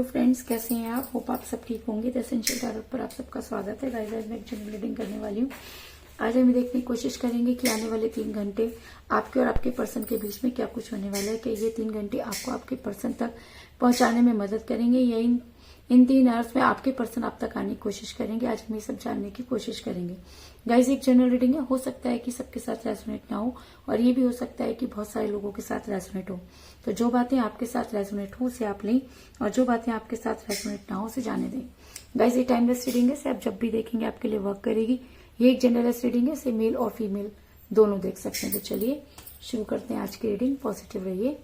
Hello friends, कैसे हैं आप? होप आप सब ठीक होंगे। द एसेंशियल टैरोट पर आप सबका स्वागत है। गाइस, आज मैं एक जनरल रीडिंग करने वाली हूँ। आज हम देखने की कोशिश करेंगे कि आने वाले 3 घंटे आपके और आपके पर्सन के बीच में क्या कुछ होने वाला है। कि ये 3 घंटे आपको आपके पर्सन तक पहुंचाने में मदद करेंगे या इन 3 आवर्स में आपके पर्सन आप तक आने की कोशिश करेंगे। आज हम ये सब जानने की कोशिश करेंगे। गाइस, एक जनरल रीडिंग है, हो सकता है कि सबके साथ रेजोनेट ना हो और ये भी हो सकता है कि बहुत सारे लोगों के साथ रेजोनेट हो। तो जो बातें आपके साथ रेजोनेट हो उसे आप लें और जो बातें आपके साथ रेजोनेट ना हो उसे जाने दें। गाइस, ये टाइमलेस रीडिंग है, इसे आप जब भी देखेंगे आपके लिए वर्क करेगी। ये एक जनरलेस रीडिंग है, इसे मेल और फीमेल दोनों देख सकते हैं। तो चलिए शुरू करते हैं आज की रीडिंग। पॉजिटिव रहिए।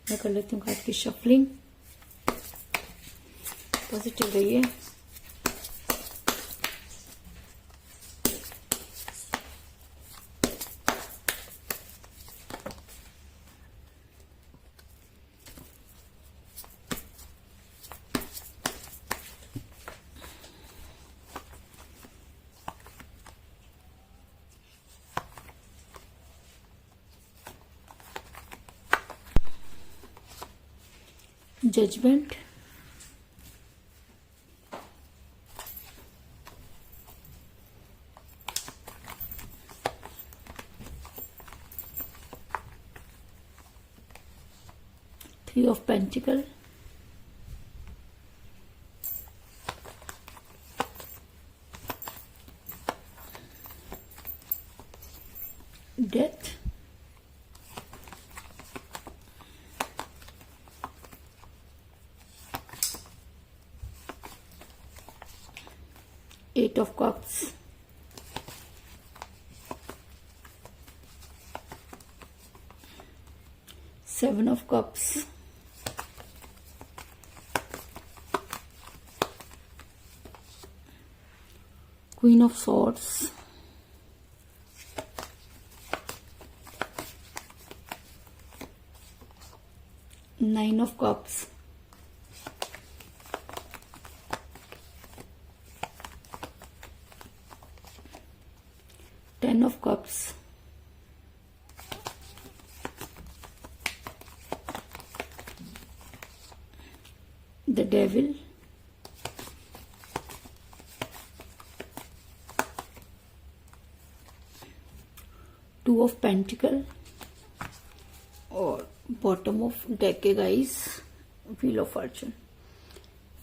मैं कर लेती हूँ कार्ड की शफलिंग। पॉजिटिव रहिए। Judgment, three of pentacle, death, eight of cups, seven of cups, queen of swords, nine of cups, ten of cups, the devil, two of pentacle और बॉटम ऑफ डेक के guys wheel of fortune.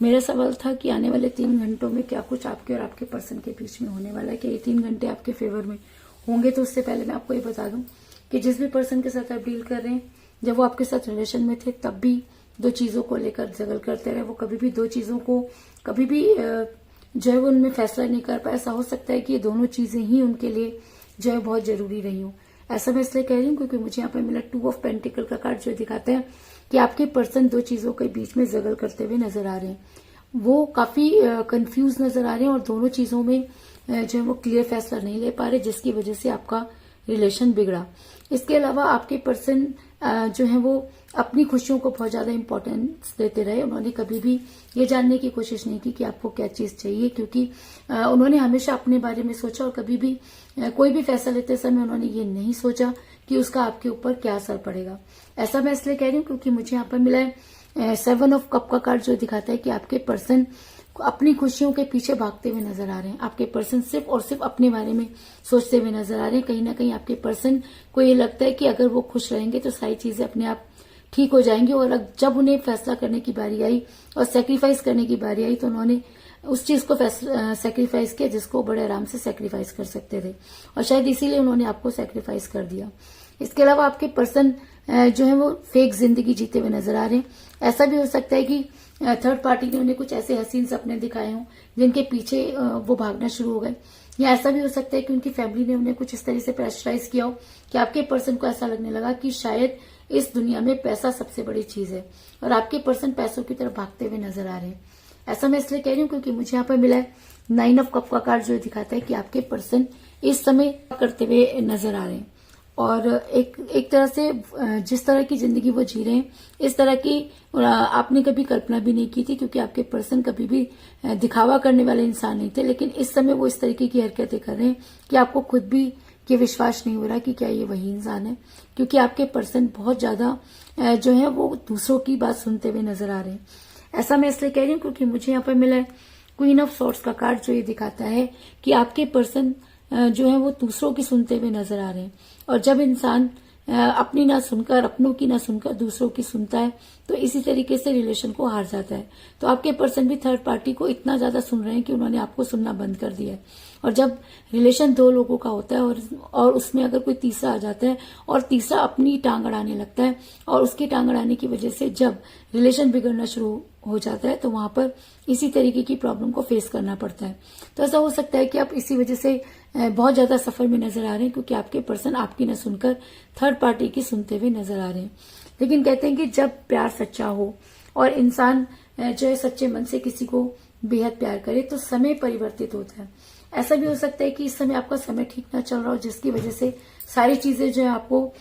मेरा सवाल था कि आने वाले 3 घंटों में क्या कुछ आपके और आपके पर्सन के बीच में होने वाला है। कि ये 3 घंटे आपके फेवर में होंगे। तो उससे पहले मैं आपको ये बता दूं कि जिस भी पर्सन के साथ आप डील कर रहे हैं, जब वो आपके साथ रिलेशन में थे तब भी 2 चीजों को लेकर जगल करते रहे। वो कभी भी 2 चीजों को कभी भी जो है वो उनमें फैसला नहीं कर पाया। ऐसा हो सकता है कि ये दोनों चीजें ही उनके लिए जो है बहुत जरूरी रही हो। ऐसा मैं इसलिए कह रही हूँ क्योंकि मुझे यहाँ पे मिला 2 ऑफ पेंटिकल का कार्ड, जो दिखाता है कि आपके पर्सन 2 चीजों के बीच में जगल करते हुए नजर आ रहे हैं। वो काफी कंफ्यूज नजर आ रहे हैं और दोनों चीजों में जो है वो क्लियर फैसला नहीं ले पा रहे, जिसकी वजह से आपका रिलेशन बिगड़ा। इसके अलावा आपके पर्सन जो है वो अपनी खुशियों को बहुत ज्यादा इंपॉर्टेंस देते रहे। उन्होंने कभी भी ये जानने की कोशिश नहीं की कि आपको क्या चीज चाहिए, क्योंकि उन्होंने हमेशा अपने बारे में सोचा और कभी भी कोई भी फैसला लेते समय उन्होंने ये नहीं सोचा कि उसका आपके ऊपर क्या असर पड़ेगा। ऐसा मैं इसलिए कह रही हूँ क्योंकि मुझे यहाँ पर मिला है 7 ऑफ कप का कार्ड, जो दिखाता है कि आपके पर्सन अपनी खुशियों के पीछे भागते हुए नजर आ रहे हैं। आपके पर्सन सिर्फ और सिर्फ अपने बारे में सोचते हुए नजर आ रहे हैं। कहीं ना कहीं आपके पर्सन को ये लगता है कि अगर वो खुश रहेंगे तो सारी चीजें अपने आप ठीक हो जाएंगी। और जब उन्हें फैसला करने की बारी आई और सेक्रीफाइस करने की बारी आई तो उन्होंने उस चीज को सेक्रीफाइस किया जिसको बड़े आराम से सेक्रीफाइस कर सकते थे, और शायद इसीलिए उन्होंने आपको सेक्रीफाइस कर दिया। इसके अलावा आपके पर्सन जो है वो फेक जिंदगी जीते हुए नजर आ रहे हैं। ऐसा भी हो सकता है कि थर्ड पार्टी ने उन्हें कुछ ऐसे हसीन सपने दिखाए हों जिनके पीछे वो भागना शुरू हो गए, या ऐसा भी हो सकता है कि उनकी फैमिली ने उन्हें कुछ इस तरह से प्रेशराइज किया हो कि आपके पर्सन को ऐसा लगने लगा कि शायद इस दुनिया में पैसा सबसे बड़ी चीज है और आपके पर्सन पैसों की तरफ भागते हुए नजर आ रहे हैं। ऐसा मैं इसलिए कह रही हूँ क्योंकि मुझे यहाँ पर मिला है 9 ऑफ कप का कार्ड, जो दिखाता है कि आपके पर्सन इस समय करते हुए नजर आ रहे हैं और एक तरह से जिस तरह की जिंदगी वो जी रहे हैं इस तरह की आपने कभी कल्पना भी नहीं की थी, क्योंकि आपके पर्सन कभी भी दिखावा करने वाले इंसान नहीं थे। लेकिन इस समय वो इस तरीके की हरकतें कर रहे हैं कि आपको खुद भी ये विश्वास नहीं हो रहा कि क्या ये वही इंसान है, क्योंकि आपके पर्सन बहुत ज्यादा जो है वो दूसरों की बात सुनते हुए नजर आ रहे हैं। ऐसा मैं इसलिए कह रही हूँ क्योंकि मुझे यहाँ पर मिला है क्वीन ऑफ सॉर्ड्स का कार्ड, जो ये दिखाता है कि आपके पर्सन जो है वो दूसरों की सुनते हुए नजर आ रहे हैं। और जब इंसान अपनी ना सुनकर, अपनों की ना सुनकर दूसरों की सुनता है तो इसी तरीके से रिलेशन को हार जाता है। तो आपके पर्सन भी थर्ड पार्टी को इतना ज्यादा सुन रहे हैं कि उन्होंने आपको सुनना बंद कर दिया है। और जब रिलेशन दो लोगों का होता है और उसमें अगर कोई तीसरा आ जाता है और तीसरा अपनी टांग अड़ाने लगता है और उसकी टांग अड़ाने की वजह से जब रिलेशन बिगड़ना शुरू हो जाता है तो वहां पर इसी तरीके की प्रॉब्लम को फेस करना पड़ता है। तो ऐसा हो सकता है कि आप इसी वजह से बहुत ज्यादा सफर में नजर आ रहे हैं क्योंकि आपके पर्सन आपकी न सुनकर थर्ड पार्टी की सुनते हुए नजर आ रहे हैं। लेकिन कहते हैं कि जब प्यार सच्चा हो और इंसान जो है सच्चे मन से किसी को बेहद प्यार करे तो समय परिवर्तित होता है। ऐसा भी हो सकता है कि इस समय आपका समय ठीक ना चल रहा हो, जिसकी वजह से सारी चीजें जो है आपको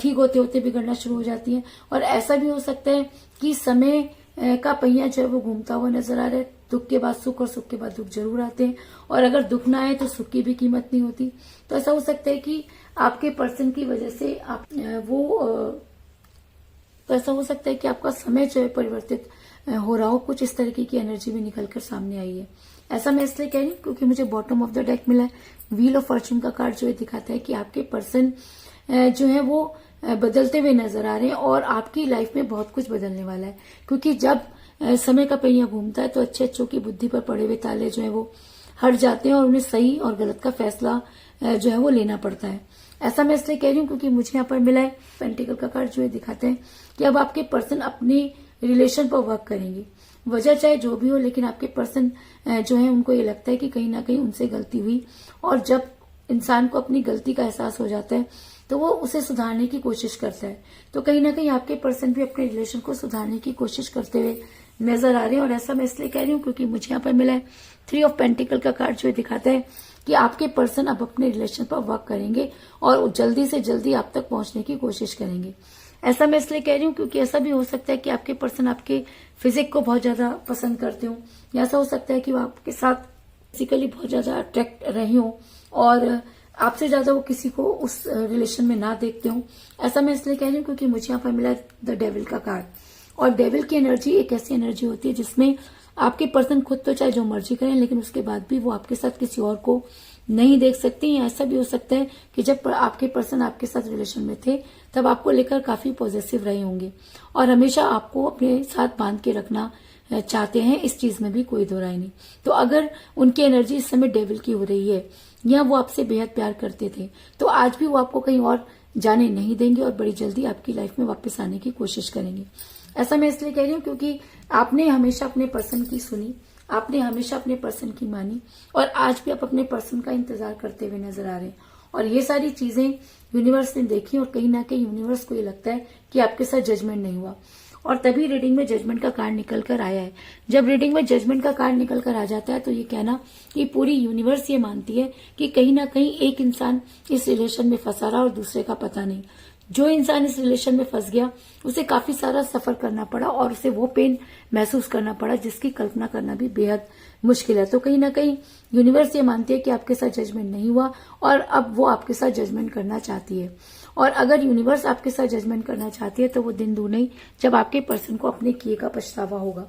ठीक होते होते बिगड़ना शुरू हो जाती हैं। और ऐसा भी हो सकता है कि समय का पहिया जो है वो घूमता हुआ नजर आ रहा है। दुख के बाद सुख और सुख के बाद दुख जरूर आते हैं, और अगर दुख ना आए तो सुख की भी कीमत नहीं होती। तो ऐसा हो सकता है कि आपके पर्सन की वजह से आप तो ऐसा हो सकता है कि आपका समय जो है परिवर्तित हो रहा हो। कुछ इस तरीके की एनर्जी भी निकलकर सामने आई है। ऐसा मैं इसलिए कह रही हूँ क्योंकि मुझे बॉटम ऑफ द डेक मिला है व्हील ऑफ फॉर्चून का कार्ड, जो दिखाता है कि आपके पर्सन जो है वो बदलते हुए नजर आ रहे हैं और आपकी लाइफ में बहुत कुछ बदलने वाला है। क्योंकि जब समय का पहिया घूमता है तो अच्छे अच्छों की बुद्धि पर पड़े हुए ताले जो है वो हट जाते हैं और उन्हें सही और गलत का फैसला जो है वो लेना पड़ता है। ऐसा मैं इसलिए कह रही हूँ क्योंकि मुझे यहाँ पर मिला है पेंटिकल का कार्ड, जो है दिखाते हैं कि अब आपके पर्सन अपने रिलेशन पर वर्क करेंगे। वजह चाहे जो भी हो, लेकिन आपके पर्सन जो है उनको ये लगता है कि कहीं ना कहीं उनसे गलती हुई, और जब इंसान को अपनी गलती का एहसास हो जाता है तो वो उसे सुधारने की कोशिश करता है। तो कहीं ना कहीं आपके पर्सन भी अपने रिलेशन को सुधारने की कोशिश करते हुए नजर आ रहे हैं। और ऐसा मैं इसलिए कह रही हूँ क्योंकि मुझे यहाँ पर मिला है 3 ऑफ पेंटिकल का कार्ड, जो दिखाता है कि आपके पर्सन अब अपने रिलेशन पर वर्क करेंगे और जल्दी से जल्दी आप तक पहुंचने की कोशिश करेंगे। ऐसा मैं इसलिए कह रही हूँ क्योंकि ऐसा भी हो सकता है कि आपके पर्सन आपके फिजिक को बहुत ज्यादा पसंद करते हो, या ऐसा हो सकता है कि वो आपके साथ फिजिकली बहुत ज्यादा अट्रैक्ट रहे हो और आपसे ज्यादा वो किसी को उस रिलेशन में ना देखते हो। ऐसा मैं इसलिए कह रही हूँ क्योंकि मुझे यहाँ पर मिला द डेविल का कार्ड, और डेविल की एनर्जी एक ऐसी एनर्जी होती है जिसमें आपके पर्सन खुद तो चाहे जो मर्जी करें, लेकिन उसके बाद भी वो आपके साथ किसी और को नहीं देख सकती। ऐसा भी हो सकता है कि जब आपके पर्सन आपके साथ रिलेशन में थे तब आपको लेकर काफी पॉजिटिव रहे होंगे और हमेशा आपको अपने साथ बांध के रखना चाहते हैं। इस चीज में भी कोई दो राय नहीं। तो अगर उनकी एनर्जी इस समय डेविल की हो रही है या वो आपसे बेहद प्यार करते थे तो आज भी वो आपको कहीं और जाने नहीं देंगे और बड़ी जल्दी आपकी लाइफ में वापस आने की कोशिश करेंगे। ऐसा मैं इसलिए कह रही हूँ क्योंकि आपने हमेशा अपने पर्सन की सुनी, आपने हमेशा अपने पर्सन की मानी, और आज भी आप अपने पर्सन का इंतजार करते हुए नजर आ रहे हैं। और ये सारी चीजें यूनिवर्स ने देखी और कहीं ना कहीं यूनिवर्स को ये लगता है कि आपके साथ जजमेंट नहीं हुआ, और तभी रीडिंग में जजमेंट का कार्ड निकल कर आया है। जब रीडिंग में जजमेंट का कार्ड निकल कर आ जाता है तो ये कहना कि पूरी यूनिवर्स ये मानती है कि कहीं ना कहीं एक इंसान इस रिलेशन में फंसा रहा और दूसरे का पता नहीं। जो इंसान इस रिलेशन में फंस गया उसे काफी सारा सफर करना पड़ा और उसे वो पेन महसूस करना पड़ा जिसकी कल्पना करना भी बेहद मुश्किल है। तो कहीं ना कहीं यूनिवर्स ये मानती है कि आपके साथ जजमेंट नहीं हुआ और अब वो आपके साथ जजमेंट करना चाहती है। और अगर यूनिवर्स आपके साथ जजमेंट करना चाहती है तो वो दिन दूर नहीं जब आपके पर्सन को अपने किए का पछतावा होगा।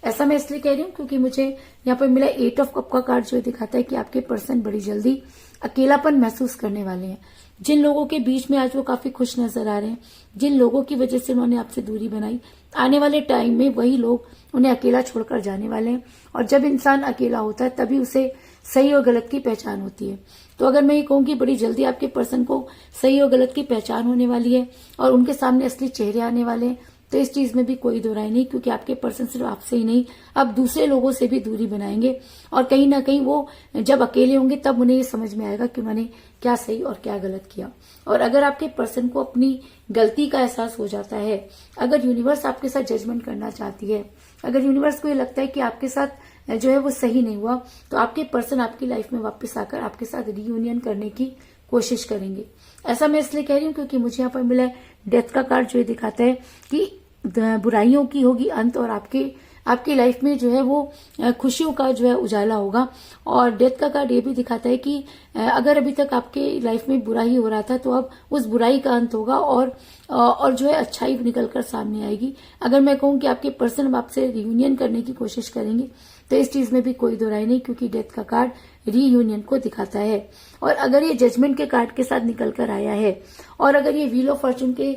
ऐसा मैं इसलिए कह रही हूँ क्योंकि मुझे यहाँ पर मिला 8 ऑफ कप का कार्ड, जो दिखाता है कि आपके पर्सन बड़ी जल्दी अकेलापन महसूस करने वाले हैं। जिन लोगों के बीच में आज वो काफी खुश नजर आ रहे हैं, जिन लोगों की वजह से उन्होंने आपसे दूरी बनाई, आने वाले टाइम में वही लोग उन्हें अकेला छोड़कर जाने वाले हैं। और जब इंसान अकेला होता है तभी उसे सही और गलत की पहचान होती है। तो अगर मैं ये कहूँ कि बड़ी जल्दी आपके पर्सन को सही और गलत की पहचान होने वाली है और उनके सामने असली चेहरे आने वाले हैं, तो इस चीज में भी कोई दो राय नहीं, क्योंकि आपके पर्सन सिर्फ आपसे ही नहीं अब दूसरे लोगों से भी दूरी बनाएंगे। और कहीं ना कहीं वो जब अकेले होंगे तब उन्हें ये समझ में आएगा कि उन्होंने क्या सही और क्या गलत किया। और अगर आपके पर्सन को अपनी गलती का एहसास हो जाता है, अगर यूनिवर्स आपके साथ जजमेंट करना चाहती है, अगर यूनिवर्स को ये लगता है कि आपके साथ जो है वो सही नहीं हुआ, तो आपके पर्सन आपकी लाइफ में वापस आकर आपके साथ रियूनियन करने की कोशिश करेंगे। ऐसा मैं इसलिए कह रही हूँ क्योंकि मुझे यहाँ पर मिला है डेथ का कार्ड, जो दिखाता है कि बुराइयों की होगी अंत और आपके आपकी लाइफ में जो है वो खुशियों का जो है उजाला होगा। और डेथ का कार्ड ये भी दिखाता है कि अगर अभी तक आपके लाइफ में बुरा ही हो रहा था तो अब उस बुराई का अंत होगा और जो है अच्छाई निकलकर सामने आएगी। अगर मैं कहूं कि आपके पर्सन अब आपसे रियूनियन करने की कोशिश करेंगे तो इस चीज में भी कोई दो राय नहीं, क्योंकि डेथ का कार्ड रीयूनियन को दिखाता है। और अगर ये जजमेंट के कार्ड के साथ निकल कर आया है और अगर ये व्हील ऑफ फॉर्चून के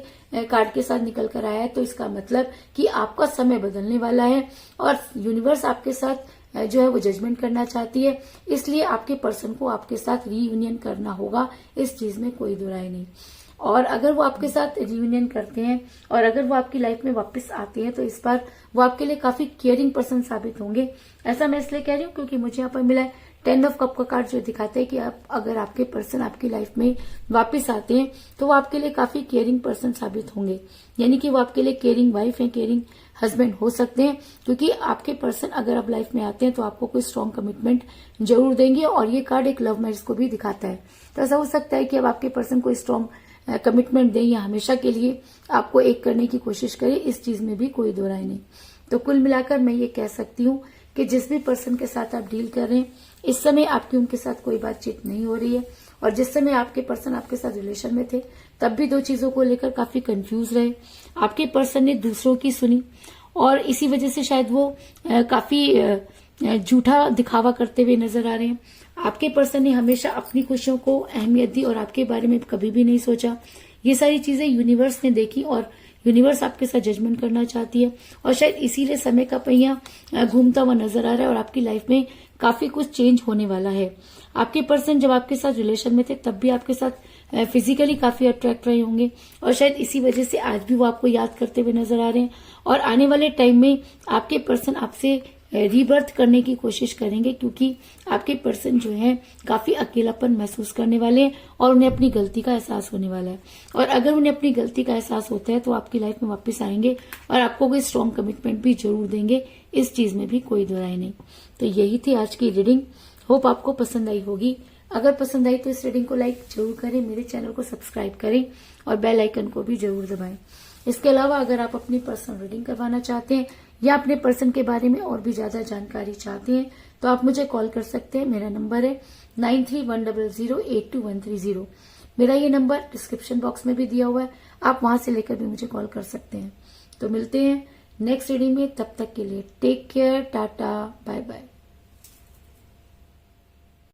कार्ड के साथ निकल कर आया है तो इसका मतलब कि आपका समय बदलने वाला है और यूनिवर्स आपके साथ जो है वो जजमेंट करना चाहती है। इसलिए आपके पर्सन को आपके साथ रीयूनियन करना होगा, इस चीज में कोई दो राय नहीं। और अगर वो आपके साथ रियूनियन करते हैं और अगर वो आपकी लाइफ में वापस आते हैं तो इस बार वो आपके लिए काफी केयरिंग पर्सन साबित होंगे। ऐसा मैं इसलिए कह रही हूँ क्योंकि मुझे यहाँ पर मिला है 10 ऑफ कप का कार्ड, जो दिखाता है कि आप अगर आपके पर्सन आपकी लाइफ में वापस आते हैं तो वो आपके लिए काफी केयरिंग पर्सन साबित होंगे। यानी कि वो आपके लिए केयरिंग वाइफ है, केयरिंग हस्बैंड हो सकते हैं, क्योंकि आपके पर्सन अगर आप लाइफ में आते हैं तो आपको कोई स्ट्रॉन्ग कमिटमेंट जरूर देंगे। और ये कार्ड एक लव मैरिज को भी दिखाता है। तो ऐसा हो सकता है कि अब आपके पर्सन कोई स्ट्रॉन्ग कमिटमेंट दें या हमेशा के लिए आपको एक करने की कोशिश करें, इस चीज में भी कोई दो राय नहीं। तो कुल मिलाकर मैं ये कह सकती हूँ कि जिस भी पर्सन के साथ आप डील कर रहे हैं इस समय आपकी उनके साथ कोई बातचीत नहीं हो रही है। और जिस समय आपके पर्सन आपके साथ रिलेशन में थे तब भी दो चीजों को लेकर काफी कंफ्यूज रहे। आपके पर्सन ने दूसरों की सुनी और इसी वजह से शायद वो काफी झूठा दिखावा करते हुए नजर आ रहे हैं। आपके पर्सन ने हमेशा अपनी खुशियों को अहमियत दी और आपके बारे में कभी भी नहीं सोचा। ये सारी चीजें यूनिवर्स ने देखी और यूनिवर्स आपके साथ जजमेंट करना चाहती है और शायद इसीलिए समय का पहिया घूमता हुआ नजर आ रहा है और आपकी लाइफ में काफी कुछ चेंज होने वाला है। आपके पर्सन जब आपके साथ रिलेशन में थे तब भी आपके साथ फिजिकली काफी अट्रैक्ट रहे होंगे और शायद इसी वजह से आज भी वो आपको याद करते हुए नजर आ रहे हैं। और आने वाले टाइम में आपके पर्सन आपसे रीबर्थ करने की कोशिश करेंगे, क्योंकि आपके पर्सन जो है काफी अकेलापन महसूस करने वाले हैं और उन्हें अपनी गलती का एहसास होने वाला है। और अगर उन्हें अपनी गलती का एहसास होता है तो आपकी लाइफ में वापस आएंगे और आपको कोई स्ट्रॉन्ग कमिटमेंट भी जरूर देंगे, इस चीज में भी कोई दो राय नहीं। तो यही थी आज की रीडिंग। होप आपको पसंद आई होगी। अगर पसंद आई तो इस रीडिंग को लाइक जरूर करें, मेरे चैनल को सब्सक्राइब करें और बेल आइकन को भी जरूर दबाएं। इसके अलावा अगर आप अपनी पर्सनल रीडिंग करवाना चाहते हैं या अपने पर्सन के बारे में और भी ज्यादा जानकारी चाहते हैं तो आप मुझे कॉल कर सकते हैं। मेरा नंबर है 9310082130। मेरा ये नंबर डिस्क्रिप्शन बॉक्स में भी दिया हुआ है, आप वहां से लेकर भी मुझे कॉल कर सकते हैं। तो मिलते हैं नेक्स्ट रीडिंग में, तब तक के लिए take care, tata, bye bye.